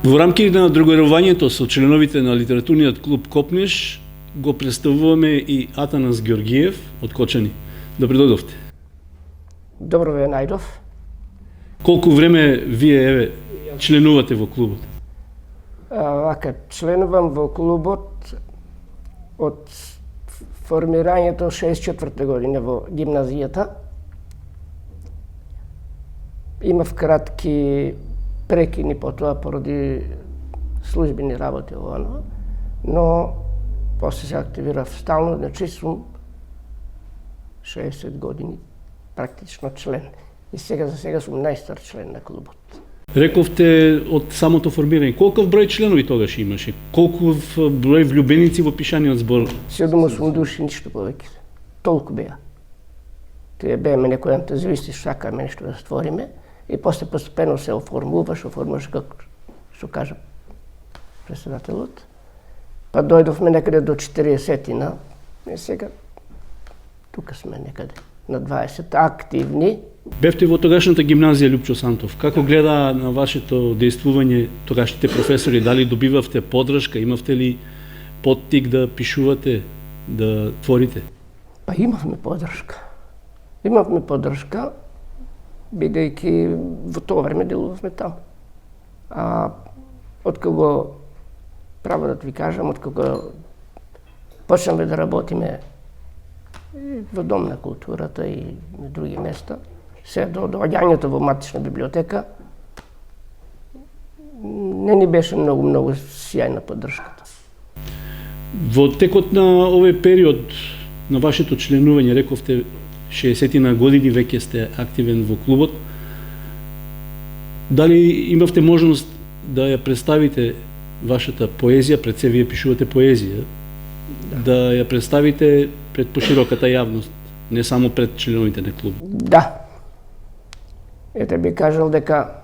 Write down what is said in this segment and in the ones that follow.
Во рамки на другарувањето со членовите на литературниот клуб Копнеш го представуваме и Атанас Георгиев од Кочани. Добре дојдовте. Добро ве најдов. Колку време вие членувате во клубот? Вака, членувам во клубот од формирањето 64 година во гимназијата. Имав кратки прекини потоа поради службени работи овоно, но после се активирав стално, значи сум 60 години практично член. И сега за сега сум најстар член на клубот. Рековте од самото формирање, колков број членови тогаш имаше? Колков број влюбеници во пишаниот збор? 7-8 души, ништо повеќе. Толку беа. Тие бееме некои ентузијисти, сакаме нешто да створиме. И после постепено се оформуваш како што кажа председателот. Па дојдовме некаде до 40-тина. И сега тука сме некаде на 20 активни. Бевте во тогашната гимназија Лјупчо Сантов. Како гледа на вашето дејствување тогашните професори? Дали добивавте поддршка? Имавте ли поттик да пишувате, да творите? Па имавме поддршка. Бидејќи во тоа време делувавме таму. Откако, право да ви кажам, откако почнавме да работиме во Дом на културата и на други места, се до доаѓањето во матична библиотека, не ни беше многу сјајна поддршката. Во текот на овој период на вашето членување, рековте 60 години веќе сте активен во клубот. Дали имавте можност да ја представите вашата поезија, пред се вие пишувате поезија, да ја представите пред пошироката јавност, не само пред членовите на клубот? Да. Ете би кажал дека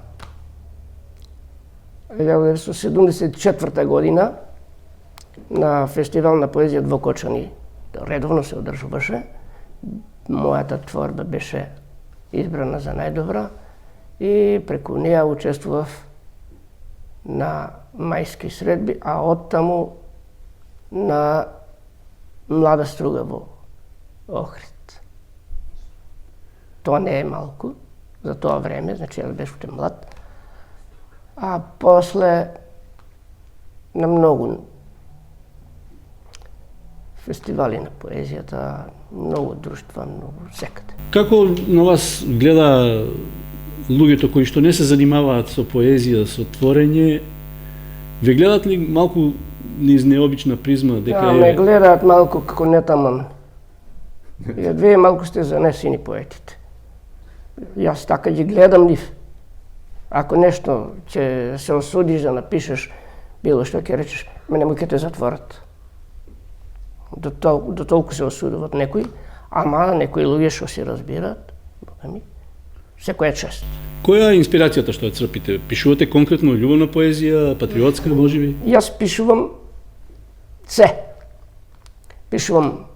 1974 година на фестивал на поезија во Кочани редовно се одржуваше. Мојата творба беше избрана за најдобра и преку неја учествував на мајски средби, а оттаму на млада струга во Охрид. Тоа не е малку за тоа време, значи јас беше уште млад. А после на многу фестивали на поезијата, многу друштва, многу секаде. Како на вас гледа луѓето кои што не се занимаваат со поезија, со творење, ве гледат ли малку низ необична призма? Дека ме гледаат малку како нетаман. Вие малку сте занесени поетите. Јас така ги гледам нив. Ако нешто ќе се осудиш да напишеш, било што ќе речеш, мене му ќе те затворат. До толку се осудуват некои, ама некои луѓе што се разбираат, секоја чест. Која е инспирацијата што ја црпите? Пишувате конкретно љубовна поезија, патриотска, можеби? Јас пишувам се. Пишувам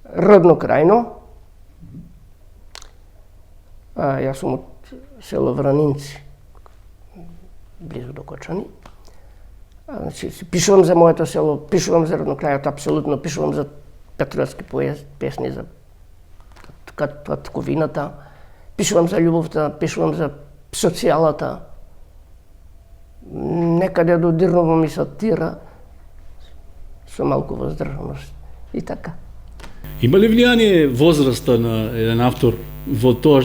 родно крајно. Јас сум од село Вранинци, близу до Кочани. Значи, пишувам за моето село, пишувам за роднокрајот, апсолутно, пишувам за патриотски песни, за татковината, пишувам за љубовта, пишувам за социјалата. Некаде додирнувам и сатира, со малку воздржаност и така. Има ли влијание возраста на еден автор во тоа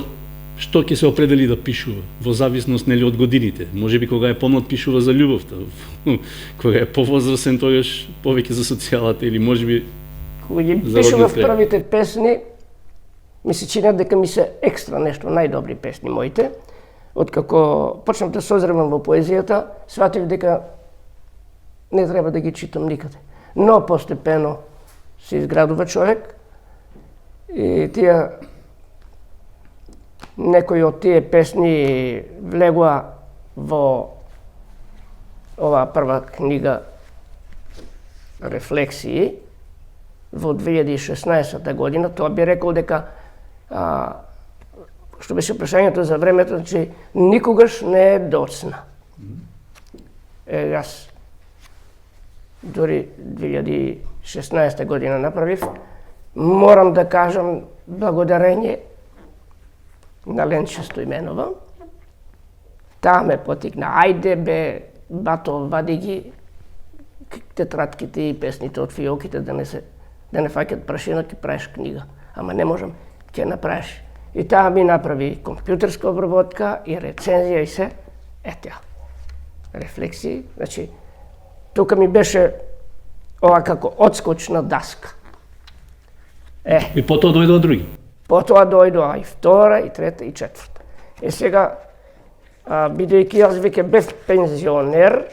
што ќе се определи да пишува, во зависност нели од годините? Можеби кога е помлад пишува за љубовта, кога е повозрасен тогаш повеќе за социјалата или можеби кога ги пишува првите песни, ми се чинат дека ми се екстра нешто најдобри песни моите. Откако почнав да созревам во поезијата, сватив дека не треба да ги читам никаде. Но постепено се изградува човек и некои од тие песни влегоа во оваа прва книга Рефлексии во 2016 година. Тоа би рекол дека што беше прашањето за времето, значи никогаш не е доцна. Јас дори 2016 година направив, морам да кажам благодарење на Ленче Стојменова. Таа ме потикна, ајде бе, бато, вади ги тетратките и песните од фиоките, да не фаќат прашина, ќе правиш книга. Ама не можам, ќе направиш. И таа ми направи компјутерска обработка и рецензија и се, ете ја. Рефлексии, значи, тука ми беше ова како одскочна даска. И потоа дојдоа други? Потоа дојдоа и втора, и трета, и четврта. Сега, бидејќи јас веќе бев пензионер,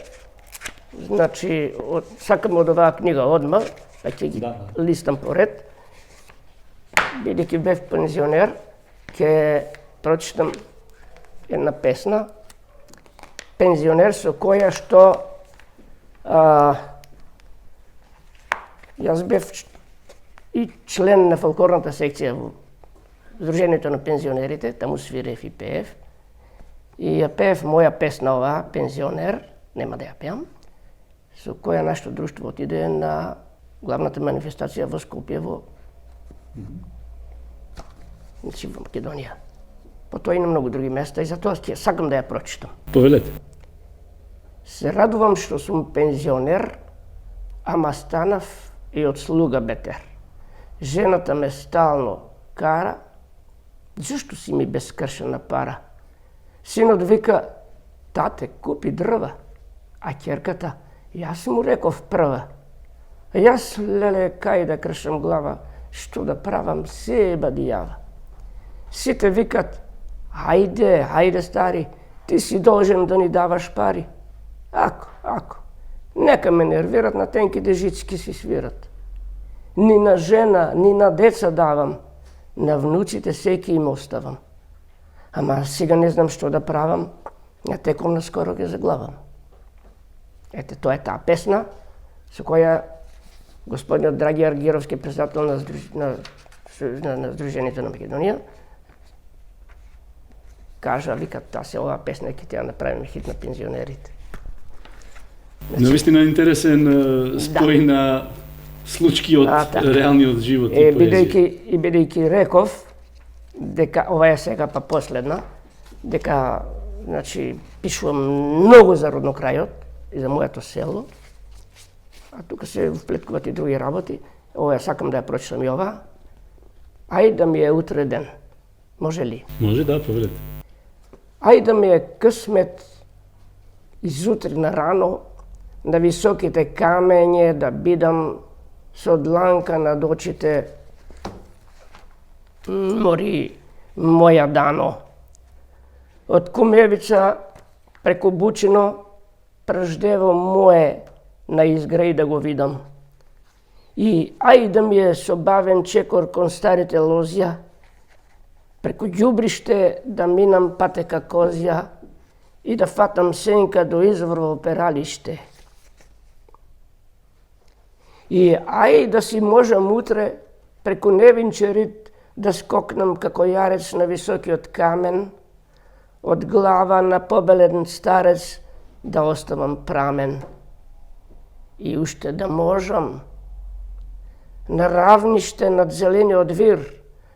значи, сакам од оваа книга одма, да ќе ги листам поред. Бидејќи бев пензионер, ќе прочитам една песна, пензионер со која што јас бев и член на фолклорната секција во Сдруженијето на пензионерите, таму свирев и пеев. И ја пеев моја песна оваа, Пензионер, нема да ја пеам, со која нашето друштво отиде на главната манифестација во Скопје во Македонија. Потоа и на многу други места и затоа ќе сакам да ја прочитам. Повелете. Се радувам што сум пензионер, ама станав и од слуга бетер. Жената ме стално кара, зашто си ми безкршена пара? Синот вика, тате, купи дрва, а ќерката, јас му реков прва. Јас, леле, кај да кршам глава, што да правам, се бадијава. Сите викат, ајде, стари, ти си должен да ни даваш пари. Ако, нека ме нервират, на тенките жицки си свират. Ни на жена, ни на деца давам, на внуците секи им оставам. Ама сега не знам што да правам, ја теком наскоро ги заглавам. Ете, тоа е таа песна, со која господинот Драги Аргировски, председател на Сдруженијето на Македонија, кажа, вика, оваа песна ќе ја направиме хит на пензионерите. Навистина интересен спој на случки од реалниот живот и поезија. Бидејќи реков, дека ова е сега па последна, дека, значи, пишувам многу за роднокрајот и за моето село, а тука се вплеткуват и други работи. Ова сакам да ја прочитам и ова. Ај да ми е утре ден. Може ли? Може, да, повелете. Ај да ми е късмет изутрина рано, на високите камења да бидам со дланка над очите, мори моја дано. Од Кумевица преку Бучино праждево мое на изграј да го видам. И ај да ми е со бавен чекор кон старите лозја, преку ѓубриште да минам патека козја и да фатам сенка до извор во пералиште. И ај да си можам утре преку Невинчерит да скокнам како јарец на високиот камен, од глава на побелен старец да оставам прамен. И уште да можам на равниште над зелениот вир,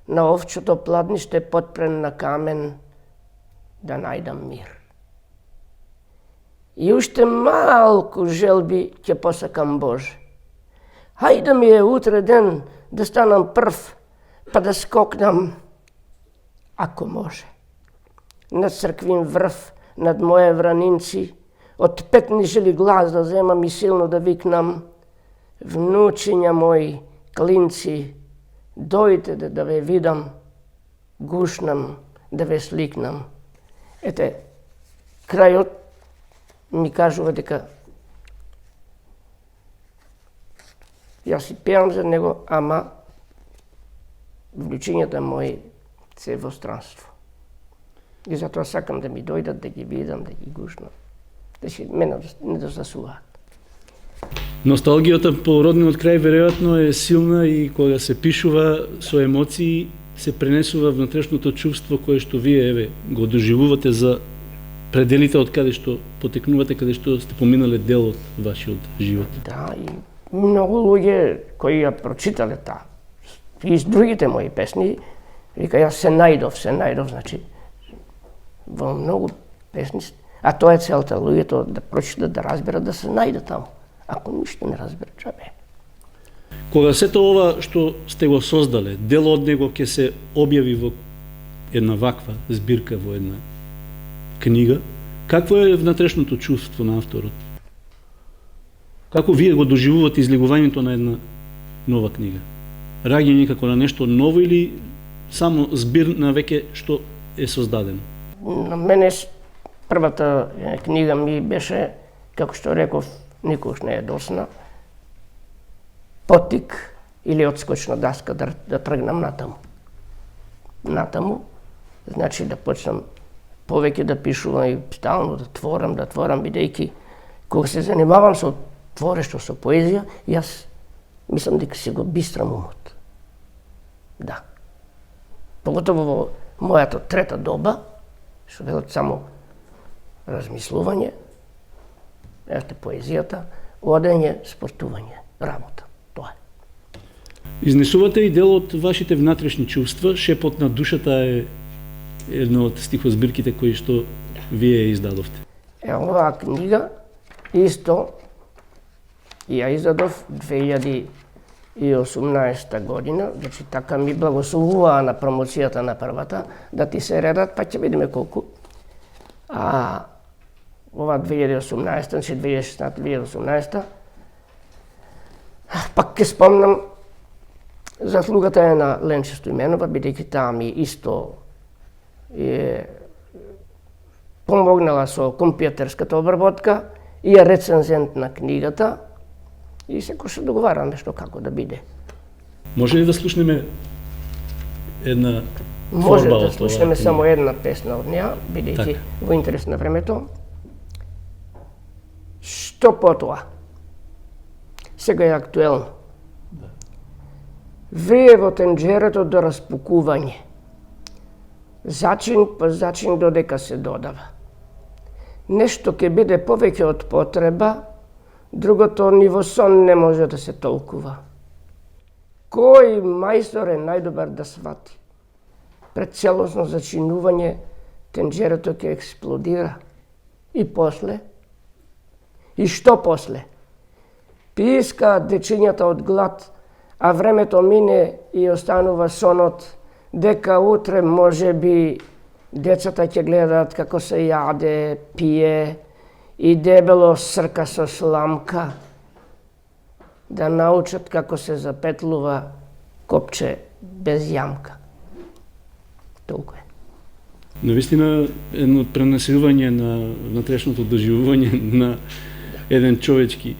на овчото пладниште потпрен на камен, да најдам мир. И уште малку желби ќе посакам Боже. Ај да ми е утре ден да станам прв, па да скокнам, ако може. Над црквин врв, над моje вранинци, од петни жели глас да земам и силно да викнам, внучиња мои, клинци, дојдете да ве видам, гушнам, да ве сликнам. Ете, крајот ми кажува дека јас си пеам за него, ама вклучењата мои се во странство. И затоа сакам да ми дојдат, да ги видам, да ги гушнам. Да си мене не досасуваат. Носталгијата по родниот крај веројатно е силна и кога се пишува со емоции се пренесува внатрешното чувство кое што вие го доживувате за пределите од каде што потекнувате, каде што сте поминале дел од вашиот живот. Да, и многу луѓе кои ја прочитале таа и другите мои песни, вика јас се најдов, значи во многу песни, а тоа е целта, луѓето да прочитат, да разберат, да се најдат таму. Ако ништо не разберат, чабе. Кога сето ова што сте го создале, дел од него ќе се објави во една ваква збирка, во една книга, какво е внатрешното чувство на авторот? Како вие го доживувате излегувањето на една нова книга? Раѓање како на нешто ново или само збир на веќе што е создадено? На мене првата книга ми беше, како што реков, никогаш не е досна, поттик или одскочна даска да тргнам натаму. Натаму, значи да почнам повеќе да пишувам и стално да творам, бидејќи кога се занимавам со творештво, со поезија, јас мислам дека си го бистрам умот. Да. Поготово во мојата трета доба, што велат само размислување, ете поезијата, одење, спортување, работа. Тоа е. Изнесувате и дел од вашите внатрешни чувства. Шепот на душата е една од стихозбирките кои што вие издадовте. Оваа книга исто ја издадов 2018 година, значи така ми благословуваа на промоцијата на првата, да ти се редат, па ќе видиме колку. А ова 2018, значи 2016-2018, пак ќе спомнам заслугата е на Ленче Стојменова, бидејќи таа ми исто е помогнала со компјутерската обработка и е рецензент на книгата и секој се договараме што како да биде. Може ли да слушнеме една Може форма да од слушнеме тоа? само една песна од неа, бидејќи во интерес на времето. Што потоа? Сега е актуелно. Врие во тенџерето до распукување. Зачин по зачин додека се додава. Нешто ќе биде повеќе од потреба, другото ни во сон не може да се толкува. Кој мајстор е најдобар да свати? Пред целосно зачинување тенџерето ќе експлодира. И после? И што после? Пискаат дечињата од глад, а времето мине и останува сонот дека утре може би децата ќе гледаат како се јаде, пие и дебело срка со сламка, да научат како се запетлува копче без јамка. Толку е. Навистина едно пренесување на внатрешното доживување на еден човечки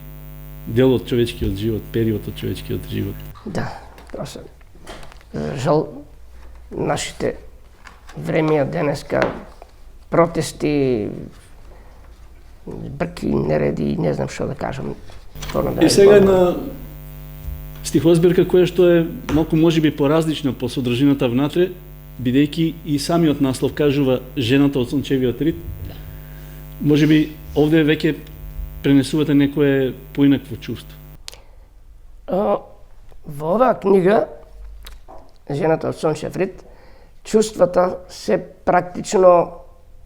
дел од човечкиот живот, период од човечкиот живот. Да, тоа се. Жал, нашите времења денеска, протести, брки, нереди, не знам што да кажам. И сега една стихозбирка која што е малку можеби поразлична по содржината внатре, бидејќи и самиот наслов кажува жената од сончевиот рит. Можеби овде веќе пренесувате некое поинакво чувство. Во оваа книга, Жената од сончев рит, чувствата се практично,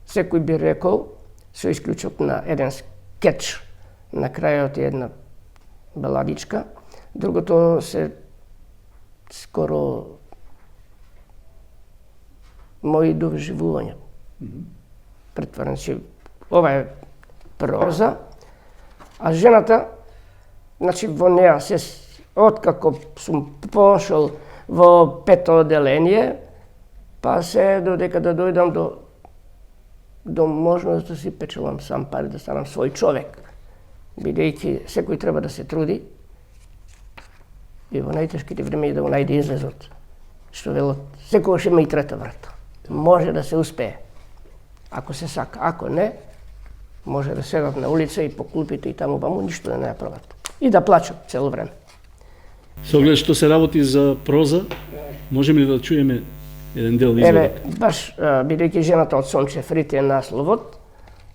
секој би рекол, со исклучок на еден скеч на крајот и една баладичка. Другото се скоро мои доживувања. Претварен си, ова е проза, а жената, значи во неа се, откако сум пошол во пето оделение, Па се додека да дојдам до можност да си печелам сам пари, да станам свој човек. Бидејќи секој треба да се труди и во најтешките времења да го најде излезот. Што велат, секогаш има и трета врата. Може да се успее, ако се сака. Ако не, може да седат на улица и по клупите и таму ваму ништо да не направат. И да плачат цело време. Со оглед што се работи за проза, можеме ли да чуеме еден дел изведок? Еве, баш бидејќи жената од Сончев Рит е насловот,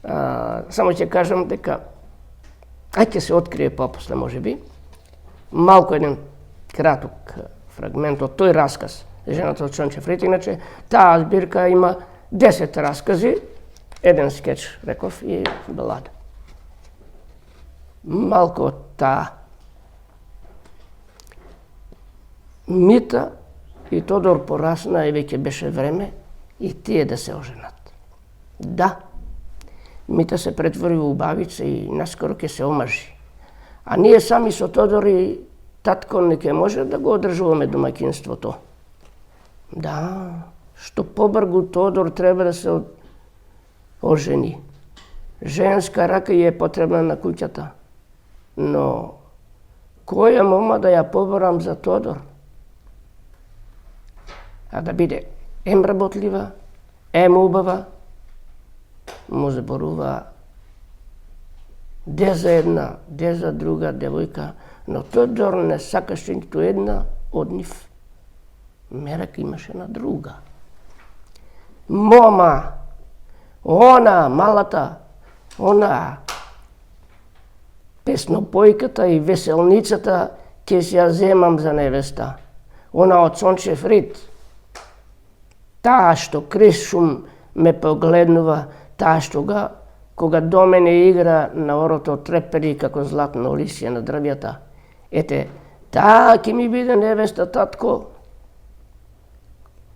само ќе кажам дека ќе се открие попосле можеби, малку еден краток фрагмент од тој расказ, жената од Сончев Рит, иначе таа збирка има 10 раскази, еден скеч, реков, и балада. Малку од таа. Мита и Тодор порасна и веќе беше време и тие да се оженат. Да, Мита се претвори во убавица и наскоро ќе се омажи. А ние сами со Тодор и татко не ќе може да го одржуваме домаќинството. Да, што побргу Тодор треба да се ожени. Женска рака ја е потребна на куќата. Но која мома да ја поборам за Тодор? А да биде ем работлива, ем убава, му зборува де за една, де за друга девојка, но Тодор не сакаше ниту една од нив. Мерак имаше на друга. Мома, она, малата, она, песнопојката и веселницата ќе си ја земам за невеста. Она од Сончев Рит. Таа што криз шум ме погледнува, таа што кога до мене игра на орото трепери како златна олисија на дрвјата. Ете, таа ќе ми биде невеста, татко.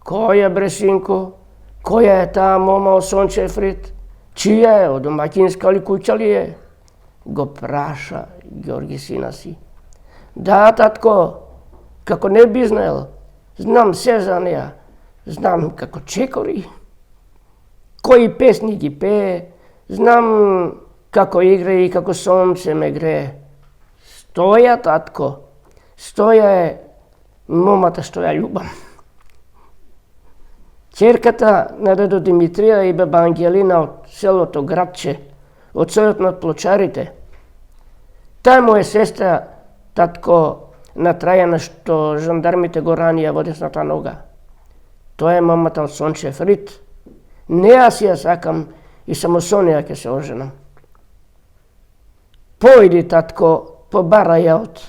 Која бре синко? Која е таа мома од Сончев Рит? Чија е, од домаќинска ли куќа ли е? Го праша Ѓорги сина си. Да, татко, како не би знаел, знам се за неја. Знам како чекори, кои песни ги пее, знам како игра и како сонце ме грее. Стоја, татко, Стоја е момата што ја љубам. Ќерката на дедо Димитрија и баба Ангелина од селото Градче, од сојот на Плочарите. Таа му е сестра, татко, на Трајана што жандармите го ранија во десната нога. Тоа е мамата од Сончев Рит. Неа си ја сакам и само со неа ќе се оженам. Појди, татко, побара ја од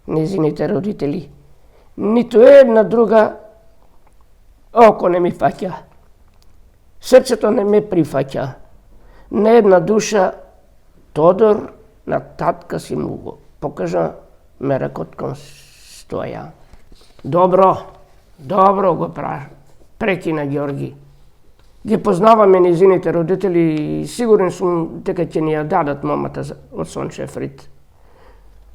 незините родители. Ниту една друга око не ми фаќа. Срцето не ме прифаќа. Не една душа Тодор на татка си му го покажа меракот кон Стоја. Добро го прекина Ѓорги. Ги познаваме незините родители и сигурен сум дека ќе ни ја дадат момата од Сончев Рит.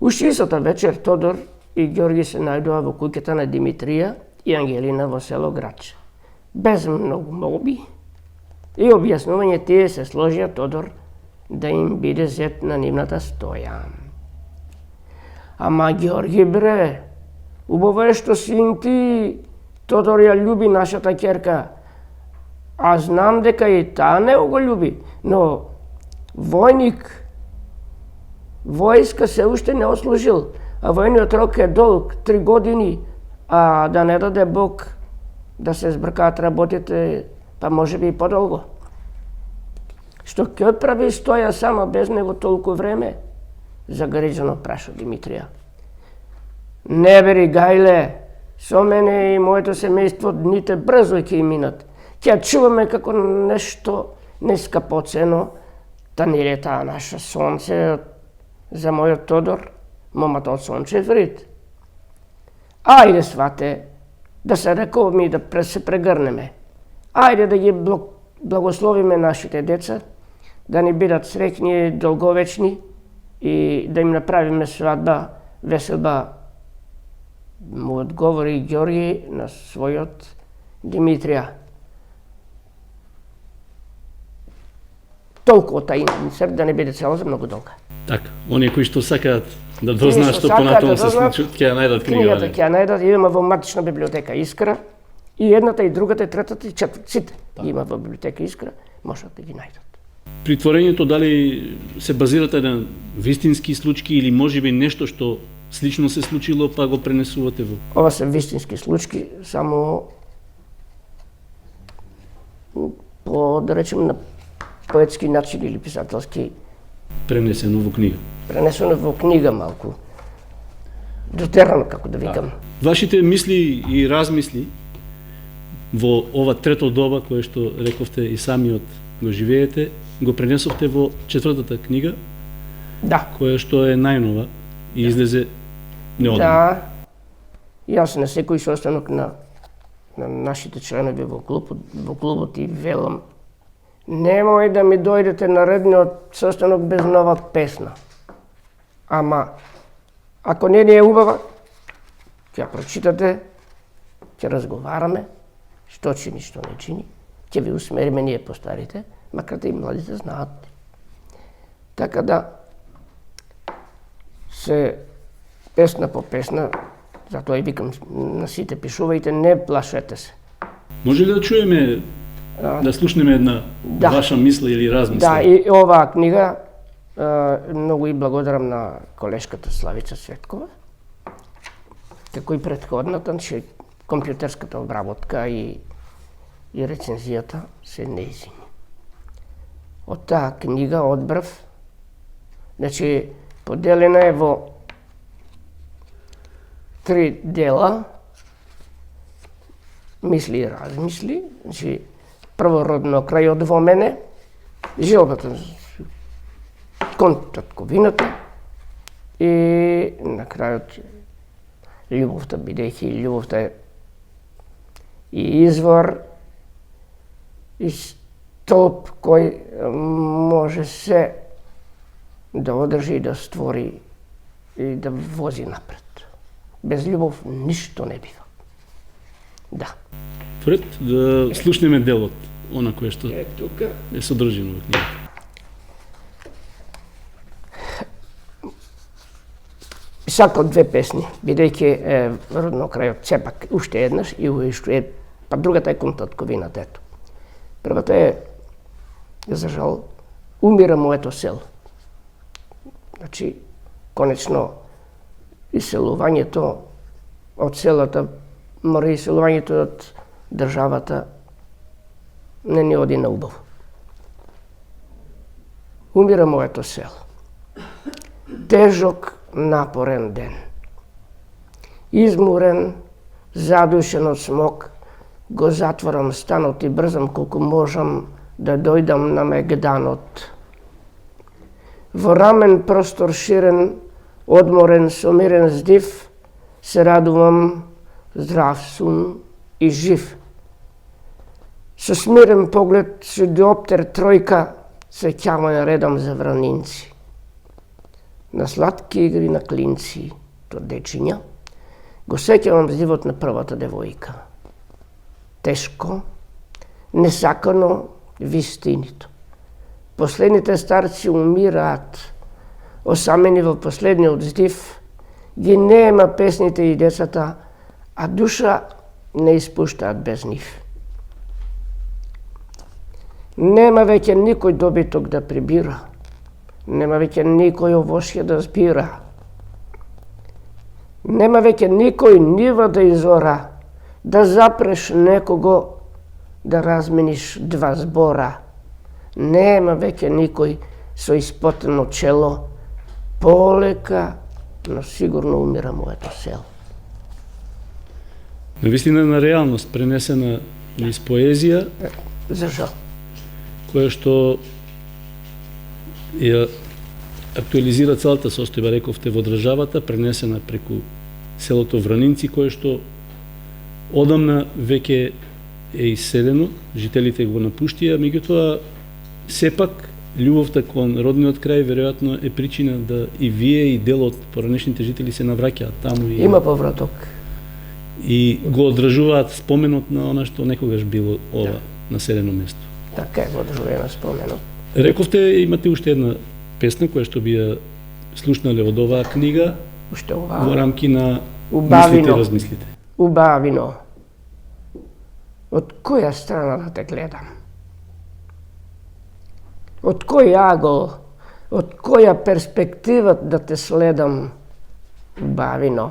Уште истата вечер Тодор и Ѓорги се најдоа во куќата на Димитрија и Ангелина во село Градче. Без многу молби и објаснување тие се сложија Тодор да им биде зет на нивната Стоја. Ама Ѓорги бре, убаво е што син ти Тодор ја љуби нашата ќерка, а знам дека и таа не го љуби, но војник, војска се уште не отслужил, а војниот рок е долг 3 години, а да не даде Бог да се збркаат работите, па може би и подолго. Што ќе прави Стоја сама без него толку време? Загрижено праша Димитрија. Не бери, гајле, со мене и моето семејство дните брзо ќе минат. Ќе чуваме како нешто нескапоцено, та не е таа наша сонце за мојот Тодор, момата од Сончев Рит. Ајде, свате, да се раковаме и да се прегрнеме. Ајде да ги благословиме нашите деца, да ни бидат среќни и долговечни и да им направиме свадба, веселба, му одговори Ѓорги на својот Димитрија. толку тај инцерт да не биде цела за многу долга. Така, оние кои што сакаат да дознаат што понатаму се случи, ќе ја најдат Книгата книга. ќе ја најдат, има во матична библиотека Искра, и едната, и другата, и третата, и четвртата, сите има во библиотека Искра, можат да ги најдат. При творењето дали се базирате на вистински случаи или можеби нешто што слично се случило па го пренесувате во Ова се вистински случаи, само по, да речем, на поетски начин или писателски, пренесено во книга? пренесено во книга малку. Дотерано, како да викам. Вашите мисли и размисли во ова трето доба кое што рековте и самиот го живеете, го пренесовте во четвртата книга, Да. која што е најнова и излезе неодамна. Да. Јас на секој состанок на нашите членови во клубот и велам, немој да ми дојдете на редниот состанок без нова песна. Ама, ако не е убава, ќе ја прочитате, ќе разговараме, што чини, што не чини, ќе ви усмериме ние постарите, макар да и младите знаат. Така да, се песна по песна, затоа и викам на сите пишувајте, не плашете се. Може ли да чуеме, да слушнеме една Да. ваша мисла или размисла? Да, и оваа книга, многу и благодарам на колешката Славица Светкова, како и претходната, че компјутерската обработка и рецензијата се нејзини. Од таа книга одбрав, значи поделена е во 3 дела, мисли и размисли, значи првородно крајот во мене, желбата кон татковината и на крајот љубовта, бидејќи љубовта е и извор и столб кој може се да одржи и да створи и да вози напред. Без љубов ништо не бива. Да. Пред да слушнеме делот, она кое што Е, тука е содржено во книгата. сакал 2 песни, бидејќи родно крајот сепак уште еднаш и уште е, па другата е кон татковината, ето. Првата е, за жал, умира моето село. Значи, конечно, иселувањето од селата, мора иселувањето од државата не ни оди на убаво. Умира моето село. Тежок, напорен ден. Изморен, задушен од смог, го затворам станот и брзам колку можам да дојдам на мегданот. Во рамен простор ширен, одморен со мирен здив, се радувам, здрав сум и жив. Со смирен поглед, со диоптер тројка, се ќавај редам за вранинци. На сладки игри на клинци, то дечиња, го сеќавам здивот на првата девојка. Тешко, несакано, вистинито. Последните старци умираат, осамени во последниот здив, ги нема песните и децата, а душа не испуштаат без нив. Нема веќе никој добиток да прибира, нема веќе никој овошје да збира, нема веќе никој нива да изора, да запреш некого, да размениш 2 збора. Нема веќе никој со испотено чело, полека, но сигурно умира моето село. Навистина на реалност пренесена низ поезија, За жал. која што ја актуализира целата состојба, рековте, во државата, пренесена преку селото Вранинци, кое што одамна веќе е иселено, жителите го напуштија, меѓутоа сепак љубовта кон родниот крај веројатно е причина да и вие и дел од поранешните жители се навраќаат таму и Има повраток. и го одржуваат споменот на она што некогаш било ова населено место. Така е го одржувано споменот. Рековте, имате уште една песна која што би ја слушнале од оваа книга Уште во ова. рамки на Убавино. мислите и размислите. Убавино. Од која страна да те гледам? Од кој агол, од која перспектива да те следам? Убавино.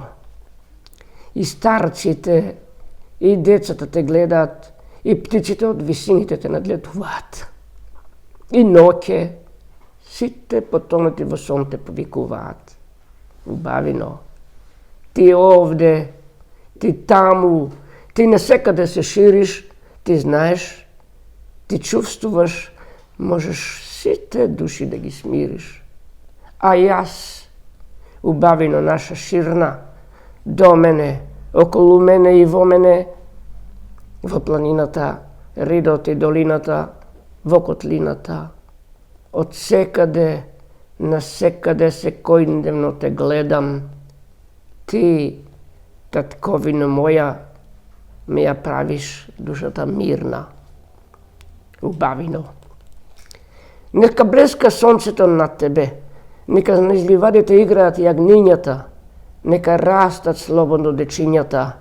И старците, и децата те гледаат, и птиците од висините те нагледуваат. И ноќе, сите потонати во сон те повикуваат. Убавино. Ти овде, ти таму, ти насекаде се шириш, ти знаеш, ти чувствуваш, можеш сите души да ги смириш. А јас, убавино наша ширна, до мене, околу мене и во мене, во планината, ридот и долината, во котлината, од секаде, насекаде секојдневно те гледам. Ти, татковино моја, ми ја правиш душата мирна. Убавино. Нека блеска сонцето над тебе, нека низ ливадите играат јагнињата, нека растат слободно дечињата,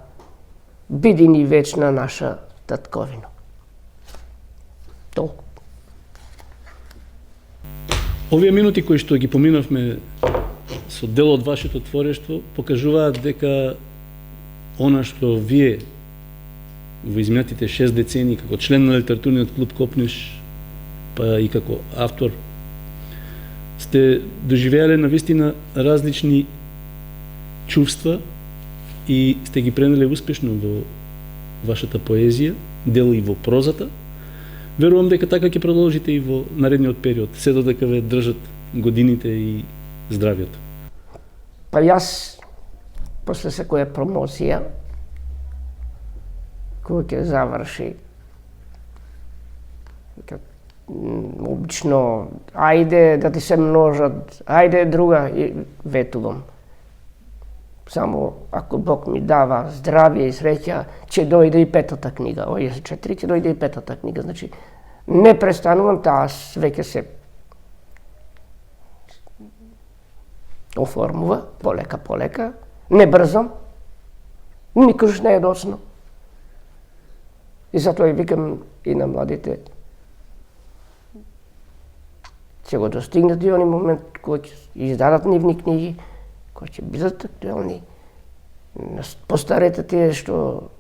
биди ни вечна наша татковино. Толку. Овие минути кои што ги поминавме со дел од вашето творештво покажуваат дека она што вие во изминатите 6 децении како член на литературниот клуб Копнеш, па и како автор, сте доживеале навистина различни чувства и сте ги пренеле успешно во вашата поезија, дел и во прозата. Верувам дека така ќе продолжите и во наредниот период, се додека ве држат годините и здравието. Па јас, после секоја промоција, која ќе заврши, обично, ајде да ти се множат, ајде друга, и ветувам. Само ако Бог ми дава здравје и среќа, ќе дојде и петата книга. Овие се 4, ќе дојде и петата книга. Значи, не престанувам, таа веќе се оформува, полека, не брзам, никош не е доцно. И затоа и викам и на младите, ќе го достигнат и они момент кој ќе издадат нивни книги, кои ќе бидат актуелни. Постарете тие што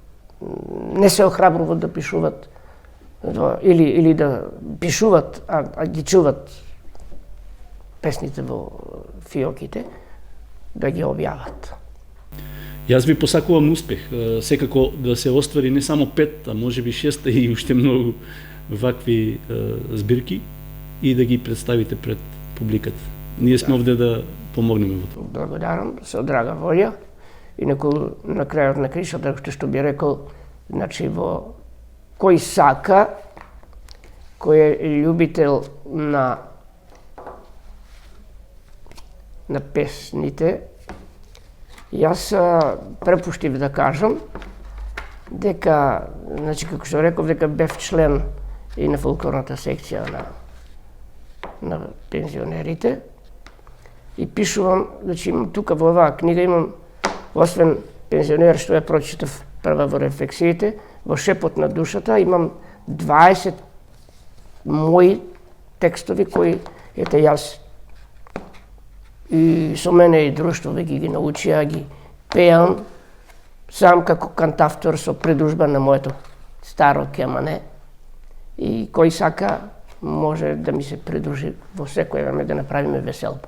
не се охрабруват да пишуват, или да пишуват, а ги чуват песните во фиоките, да ги објават. Јас ви посакувам успех, секако да се оствари не само 5, а може би 6 и уште многу вакви збирки и да ги представите пред публиката. Ние сме овде да помогнеме во тоа. Благодарам, со драга волја. И на крајот на кришата, што би рекол, значи во кој сака, кој е љубител на песните, јас препуштив да кажам дека, значи како што реков, дека бев член и на фолклорната секција на пензионерите и пишувам, значи тука во оваа книга имам, освен пензионер што ја прочитав прва во рефлексиите, во Шепот на душата имам 20 мои текстови кои ете јас и со мене и друштво веќе ги научија, ги пеам сам како кантавтор со придружба на моето старо кемане и кој сака може да ми се придружи во секој време да направиме веселба.